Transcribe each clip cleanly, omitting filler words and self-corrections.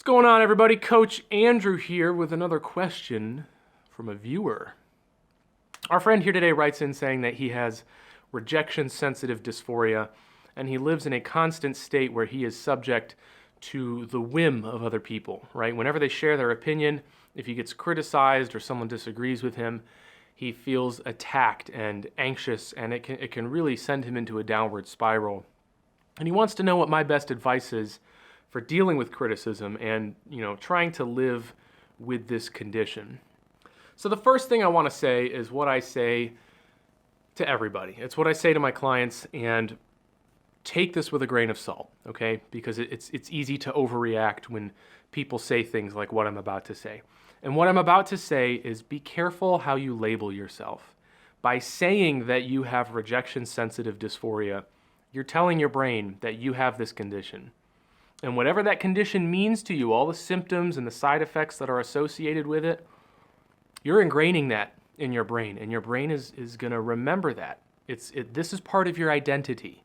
Going on, everybody? Coach Andrew here with another question from a viewer. Our friend here today writes in saying that he has rejection sensitive dysphoria and he lives in a constant state where he is subject to the whim of other people, right? Whenever they share their opinion, if he gets criticized or someone disagrees with him, he feels attacked and anxious, and it can really send him into a downward spiral. And he wants to know what my best advice is for dealing with criticism and, trying to live with this condition. So the first thing I want to say is what I say to everybody. It's what I say to my clients, and take this with a grain of salt, okay? Because it's easy to overreact when people say things like what I'm about to say. And what I'm about to say is be careful how you label yourself. By saying that you have rejection sensitive dysphoria, you're telling your brain that you have this condition. And whatever that condition means to you, all the symptoms and the side effects that are associated with it, you're ingraining that in your brain, and your brain is going to remember that. This is part of your identity.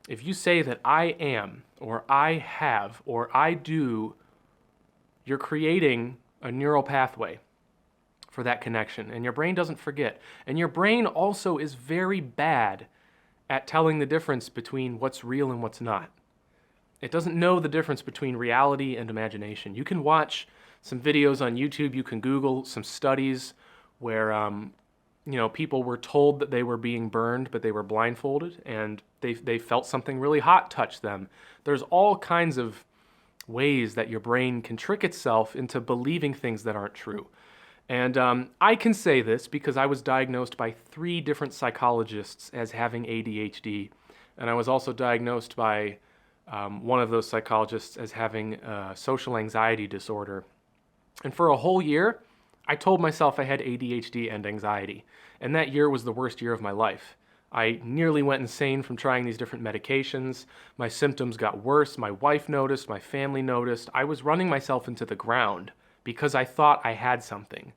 If you say that I am, or I have, or I do, you're creating a neural pathway for that connection, and your brain doesn't forget. And your brain also is very bad at telling the difference between what's real and what's not. It doesn't know the difference between reality and imagination. You can watch some videos on YouTube, you can Google some studies where people were told that they were being burned, but they were blindfolded, and they felt something really hot touch them. There's all kinds of ways that your brain can trick itself into believing things that aren't true. And I can say this because I was diagnosed by 3 different psychologists as having ADHD, and I was also diagnosed by one of those psychologists as having social anxiety disorder. And for a whole year, I told myself I had ADHD and anxiety, and that year was the worst year of my life. I nearly went insane from trying these different medications. My symptoms got worse. My wife noticed. My family noticed. I was running myself into the ground because I thought I had something.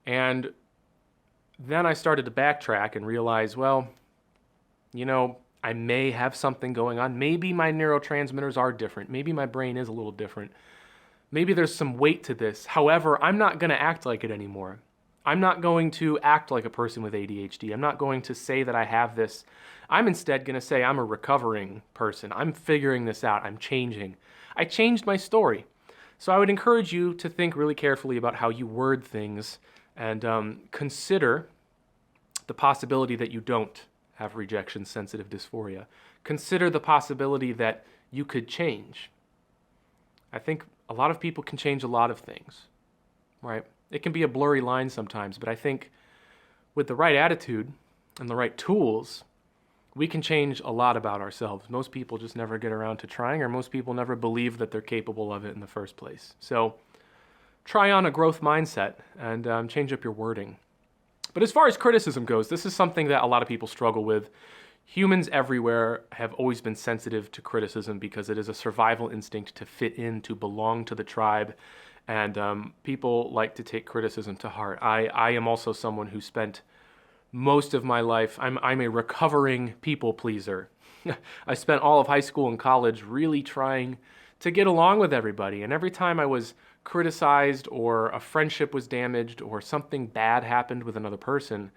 And then I started to backtrack and realize, I may have something going on. Maybe my neurotransmitters are different. Maybe my brain is a little different. Maybe there's some weight to this. However, I'm not going to act like it anymore. I'm not going to act like a person with ADHD. I'm not going to say that I have this. I'm instead going to say I'm a recovering person. I'm figuring this out. I'm changing. I changed my story. So I would encourage you to think really carefully about how you word things and consider the possibility that you don't have rejection sensitive dysphoria. Consider the possibility that you could change. I think a lot of people can change a lot of things, right? It can be a blurry line sometimes, but I think with the right attitude and the right tools, we can change a lot about ourselves. Most people just never get around to trying, or most people never believe that they're capable of it in the first place. So try on a growth mindset and change up your wording. But as far as criticism goes, this is something that a lot of people struggle with. Humans everywhere have always been sensitive to criticism because it is a survival instinct to fit in, to belong to the tribe, and people like to take criticism to heart. I am also someone who spent most of my life, I'm a recovering people pleaser. I spent all of high school and college really trying to get along with everybody, and every time I was criticized or a friendship was damaged or something bad happened with another person,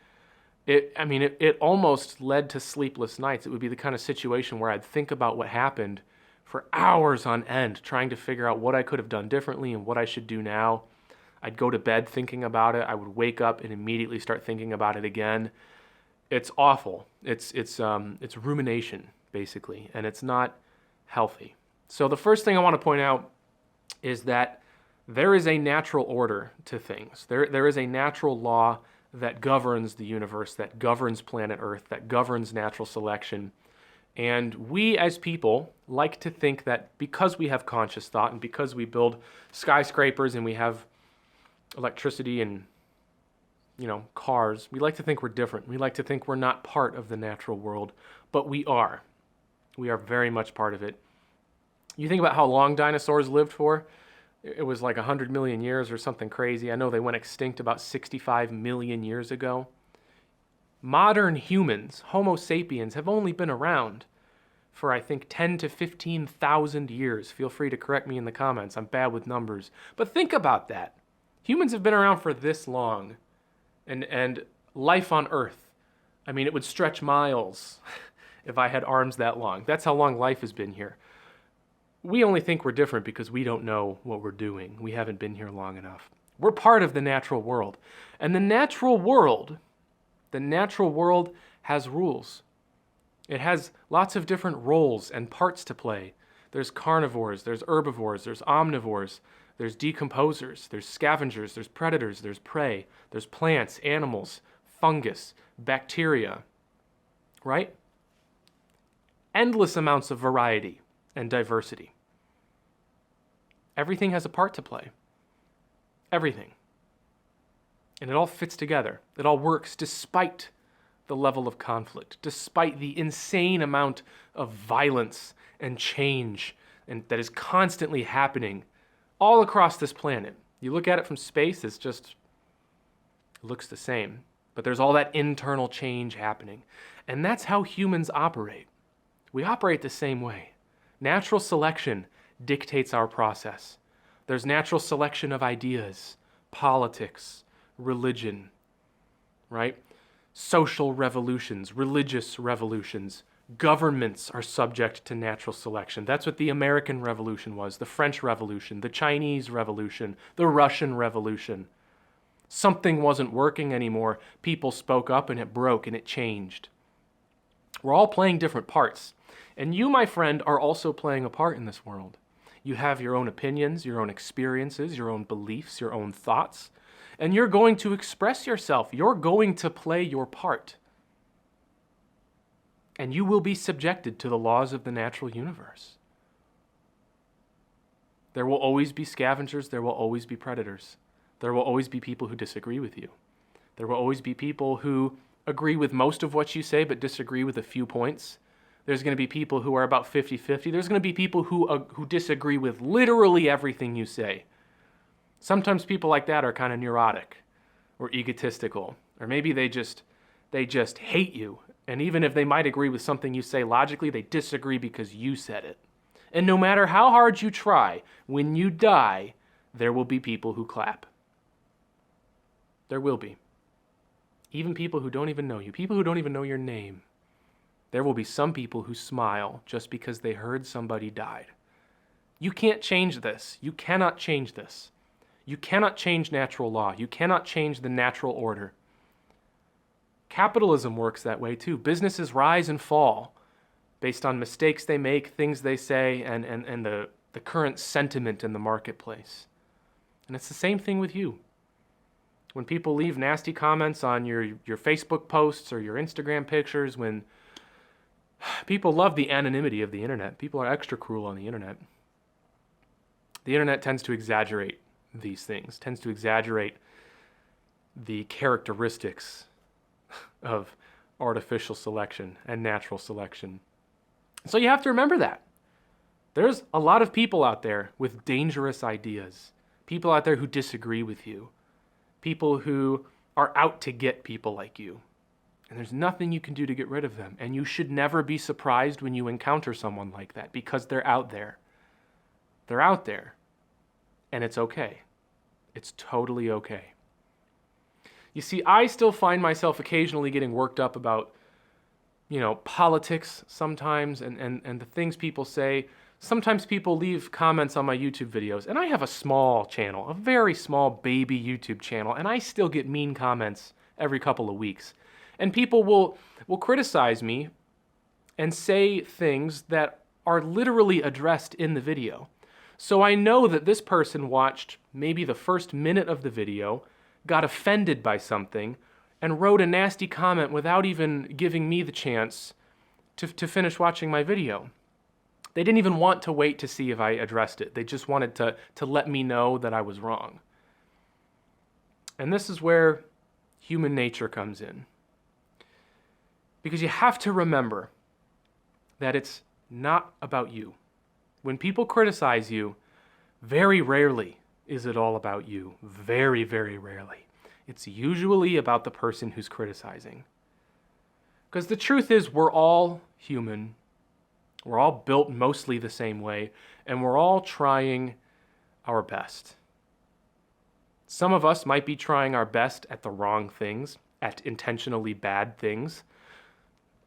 it almost led to sleepless nights. It would be the kind of situation where I'd think about what happened for hours on end, trying to figure out what I could have done differently and what I should do now. I'd go to bed thinking about it. I would wake up and immediately start thinking about it again. It's awful. It's rumination, basically, and it's not healthy. So the first thing I want to point out is that there is a natural order to things. There is a natural law that governs the universe, that governs planet Earth, that governs natural selection. And we as people like to think that because we have conscious thought and because we build skyscrapers and we have electricity and cars, we like to think we're different. We like to think we're not part of the natural world, but we are. We are very much part of it. You think about how long dinosaurs lived for? It was like 100 million years or something crazy. I know they went extinct about 65 million years ago. Modern humans, Homo sapiens, have only been around for I think 10 to 15,000 years. Feel free to correct me in the comments. I'm bad with numbers. But think about that. Humans have been around for this long. And life on Earth, I mean, it would stretch miles if I had arms that long. That's how long life has been here. We only think we're different because we don't know what we're doing. We haven't been here long enough. We're part of the natural world. And the natural world has rules. It has lots of different roles and parts to play. There's carnivores, there's herbivores, there's omnivores, there's decomposers, there's scavengers, there's predators, there's prey, there's plants, animals, fungus, bacteria, right? Endless amounts of variety and diversity. Everything has a part to play. Everything. And it all fits together. It all works despite the level of conflict, despite the insane amount of violence and change that is constantly happening all across this planet. You look at it from space, it looks the same. But there's all that internal change happening. And that's how humans operate. We operate the same way. Natural selection dictates our process. There's natural selection of ideas, politics, religion, right? Social revolutions, religious revolutions. Governments are subject to natural selection. That's what the American Revolution was, the French Revolution, the Chinese Revolution, the Russian Revolution. Something wasn't working anymore. People spoke up and it broke and it changed. We're all playing different parts. And you, my friend, are also playing a part in this world. You have your own opinions, your own experiences, your own beliefs, your own thoughts. And you're going to express yourself. You're going to play your part. And you will be subjected to the laws of the natural universe. There will always be scavengers. There will always be predators. There will always be people who disagree with you. There will always be people who agree with most of what you say but disagree with a few points. There's going to be people who are about 50-50. There's going to be people who disagree with literally everything you say. Sometimes people like that are kind of neurotic or egotistical, or maybe they just hate you. And even if they might agree with something you say logically, they disagree because you said it. And no matter how hard you try, when you die, there will be people who clap. There will be. Even people who don't even know you, people who don't even know your name. There will be some people who smile just because they heard somebody died. You can't change this. You cannot change this. You cannot change natural law. You cannot change the natural order. Capitalism works that way too. Businesses rise and fall based on mistakes they make, things they say, and the current sentiment in the marketplace. And it's the same thing with you. When people leave nasty comments on your Facebook posts or your Instagram pictures, when people love the anonymity of the internet, people are extra cruel on the internet. The internet tends to exaggerate these things, tends to exaggerate the characteristics of artificial selection and natural selection. So you have to remember that. There's a lot of people out there with dangerous ideas, people out there who disagree with you, people who are out to get people like you. And there's nothing you can do to get rid of them. And you should never be surprised when you encounter someone like that, because they're out there. They're out there. And it's okay. It's totally okay. You see, I still find myself occasionally getting worked up about, politics sometimes and the things people say. Sometimes people leave comments on my YouTube videos, and I have a small channel, a very small baby YouTube channel, and I still get mean comments every couple of weeks. And people will criticize me and say things that are literally addressed in the video. So I know that this person watched maybe the first minute of the video, got offended by something, and wrote a nasty comment without even giving me the chance to finish watching my video. They didn't even want to wait to see if I addressed it. They just wanted to let me know that I was wrong. And this is where human nature comes in. Because you have to remember that it's not about you. When people criticize you, very rarely is it all about you. Very, very rarely. It's usually about the person who's criticizing. Because the truth is, we're all human. We're all built mostly the same way, and we're all trying our best. Some of us might be trying our best at the wrong things, at intentionally bad things.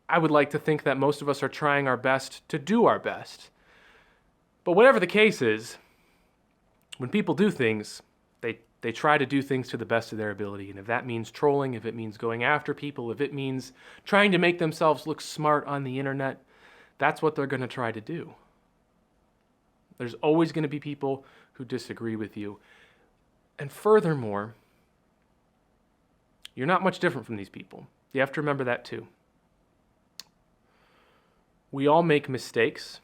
I would like to think that most of us are trying our best to do our best. But whatever the case is, when people do things, they try to do things to the best of their ability. And if that means trolling, if it means going after people, if it means trying to make themselves look smart on the internet, that's what they're going to try to do. There's always going to be people who disagree with you. And furthermore, you're not much different from these people. You have to remember that too. We all make mistakes,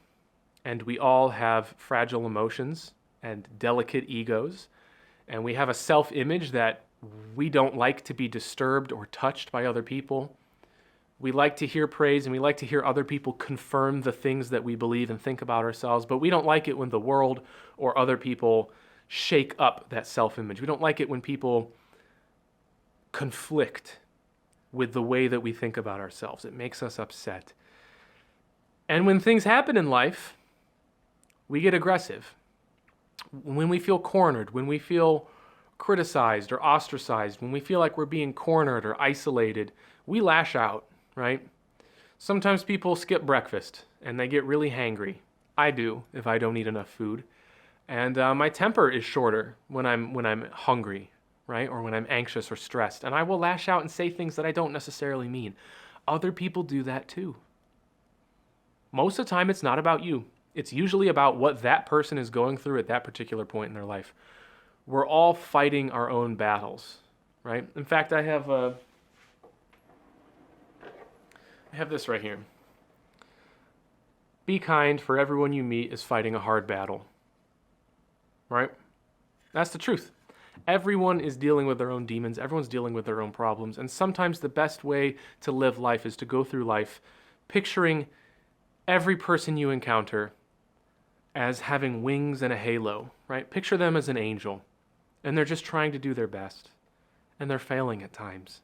and we all have fragile emotions and delicate egos, and we have a self-image that we don't like to be disturbed or touched by other people. We like to hear praise, and we like to hear other people confirm the things that we believe and think about ourselves, but we don't like it when the world or other people shake up that self-image. We don't like it when people conflict with the way that we think about ourselves. It makes us upset. And when things happen in life, we get aggressive. When we feel cornered, when we feel criticized or ostracized, when we feel like we're being cornered or isolated, we lash out, right? Sometimes people skip breakfast and they get really hangry. I do if I don't eat enough food. And my temper is shorter when I'm hungry, right? Or when I'm anxious or stressed. And I will lash out and say things that I don't necessarily mean. Other people do that too. Most of the time, it's not about you. It's usually about what that person is going through at that particular point in their life. We're all fighting our own battles, right? In fact, I have this right here. Be kind, for everyone you meet is fighting a hard battle, right? That's the truth. Everyone is dealing with their own demons. Everyone's dealing with their own problems. And sometimes the best way to live life is to go through life picturing every person you encounter as having wings and a halo, right? Picture them as an angel, and they're just trying to do their best, and they're failing at times.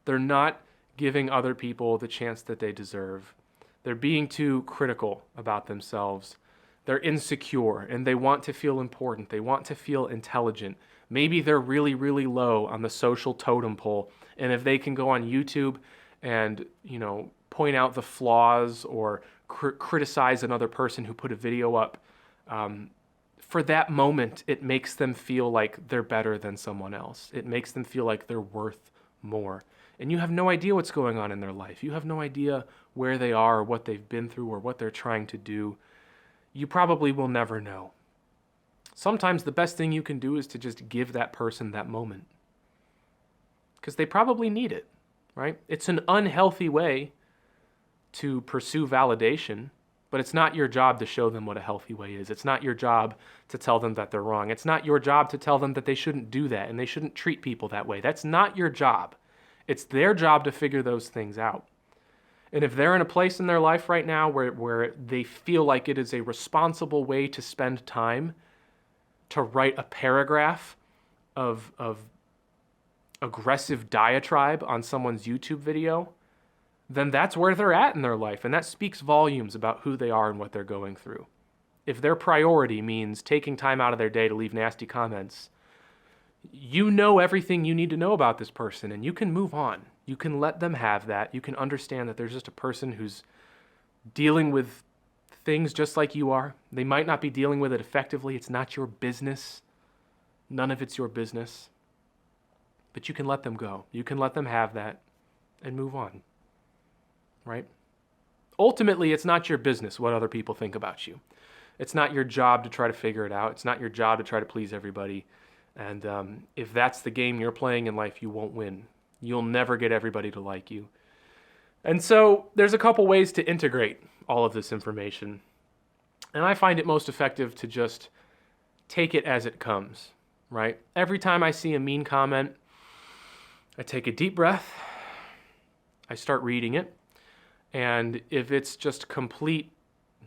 They're not giving other people the chance that they deserve. They're being too critical about themselves. They're insecure, and they want to feel important. They want to feel intelligent. Maybe they're really, really low on the social totem pole, and if they can go on YouTube and, point out the flaws or criticize another person who put a video up, for that moment, it makes them feel like they're better than someone else. It makes them feel like they're worth more. And you have no idea what's going on in their life. You have no idea where they are or what they've been through or what they're trying to do. You probably will never know. Sometimes the best thing you can do is to just give that person that moment, because they probably need it, right? It's an unhealthy way to pursue validation, but it's not your job to show them what a healthy way is. It's not your job to tell them that they're wrong. It's not your job to tell them that they shouldn't do that and they shouldn't treat people that way. That's not your job. It's their job to figure those things out. And if they're in a place in their life right now where they feel like it is a responsible way to spend time to write a paragraph of aggressive diatribe on someone's YouTube video, then that's where they're at in their life. And that speaks volumes about who they are and what they're going through. If their priority means taking time out of their day to leave nasty comments, you know everything you need to know about this person, and you can move on. You can let them have that. You can understand that there's just a person who's dealing with things just like you are. They might not be dealing with it effectively. It's not your business. None of it's your business. But you can let them go. You can let them have that and move on. Right? Ultimately, it's not your business what other people think about you. It's not your job to try to figure it out. It's not your job to try to please everybody. And if that's the game you're playing in life, you won't win. You'll never get everybody to like you. And so there's a couple ways to integrate all of this information. And I find it most effective to just take it as it comes, right? Every time I see a mean comment, I take a deep breath. I start reading it. And if it's just complete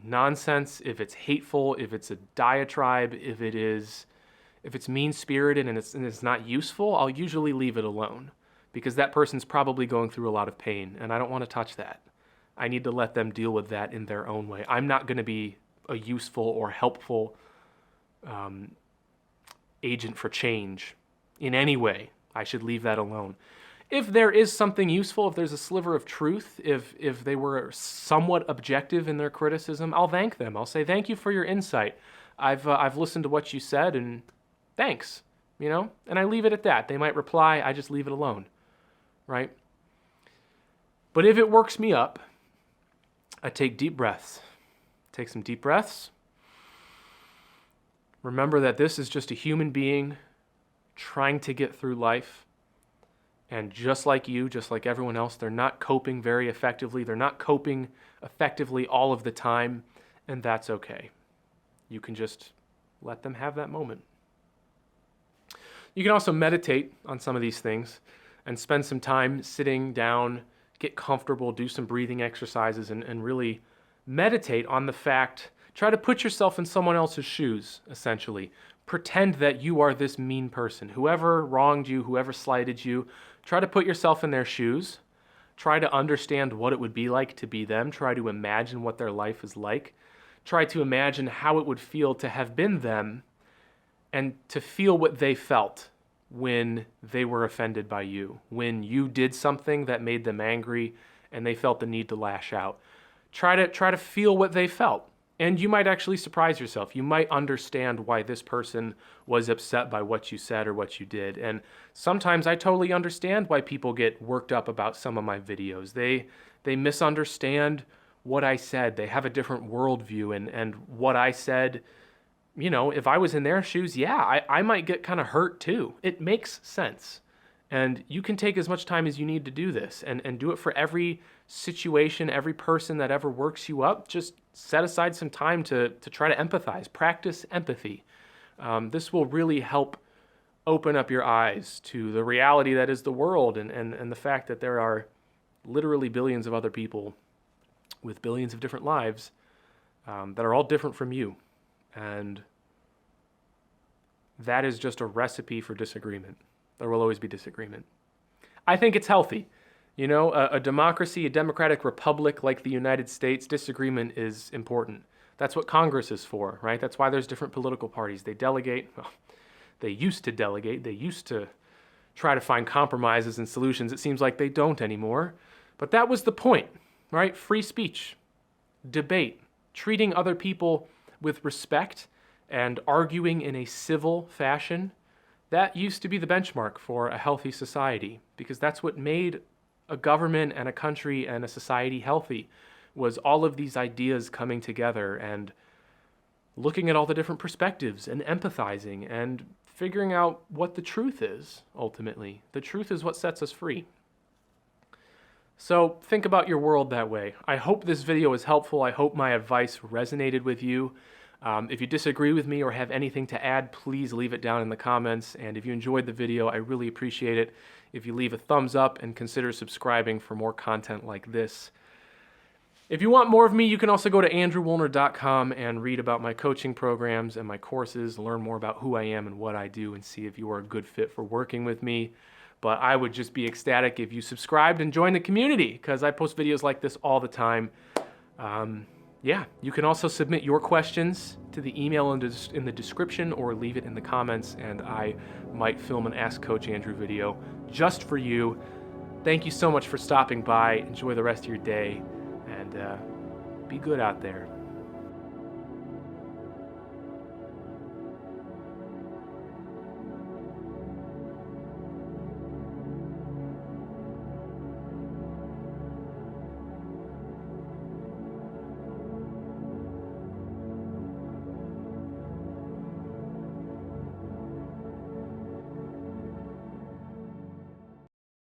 nonsense, if it's hateful, if it's a diatribe, if it's mean-spirited and it's not useful, I'll usually leave it alone, because that person's probably going through a lot of pain, and I don't want to touch that. I need to let them deal with that in their own way. I'm not going to be a useful or helpful agent for change in any way. I should leave that alone. If there is something useful, if there's a sliver of truth, if they were somewhat objective in their criticism, I'll thank them. I'll say, thank you for your insight. I've listened to what you said, and thanks, and I leave it at that. They might reply, I just leave it alone, right? But if it works me up, I take deep breaths. Take some deep breaths. Remember that this is just a human being trying to get through life. And just like you, just like everyone else, they're not coping very effectively. They're not coping effectively all of the time, and that's okay. You can just let them have that moment. You can also meditate on some of these things and spend some time sitting down, get comfortable, do some breathing exercises, and really meditate on the fact, try to put yourself in someone else's shoes, essentially. Pretend that you are this mean person. Whoever wronged you, whoever slighted you, try to put yourself in their shoes. Try to understand what it would be like to be them. Try to imagine what their life is like. Try to imagine how it would feel to have been them and to feel what they felt when they were offended by you, when you did something that made them angry and they felt the need to lash out. Try to feel what they felt. And you might actually surprise yourself. You might understand why this person was upset by what you said or what you did. And sometimes I totally understand why people get worked up about some of my videos. They misunderstand what I said. They have a different worldview. And what I said, if I was in their shoes, I might get kind of hurt too. It makes sense. And you can take as much time as you need to do this and do it for every situation, every person that ever works you up. Just set aside some time to try to empathize. Practice empathy. This will really help open up your eyes to the reality that is the world and the fact that there are literally billions of other people with billions of different lives that are all different from you. And that is just a recipe for disagreement. There will always be disagreement. I think it's healthy. A democracy, a democratic republic like the United States, disagreement is important. That's what Congress is for, right? That's why there's different political parties. They delegate. Well, they used to delegate. They used to try to find compromises and solutions. It seems like they don't anymore. But that was the point, right? Free speech, debate, treating other people with respect and arguing in a civil fashion. That used to be the benchmark for a healthy society, because that's what made a government and a country and a society healthy, was all of these ideas coming together and looking at all the different perspectives and empathizing and figuring out what the truth is, ultimately. The truth is what sets us free. So think about your world that way. I hope this video is helpful. I hope my advice resonated with you. If you disagree with me or have anything to add, please leave it down in the comments. And if you enjoyed the video, I really appreciate it if you leave a thumbs up and consider subscribing for more content like this. If you want more of me, you can also go to andrewwuellner.com and read about my coaching programs and my courses, learn more about who I am and what I do, and see if you are a good fit for working with me. But I would just be ecstatic if you subscribed and joined the community, because I post videos like this all the time. You can also submit your questions to the email in the description or leave it in the comments, and I might film an Ask Coach Andrew video just for you. Thank you so much for stopping by. Enjoy the rest of your day, and be good out there.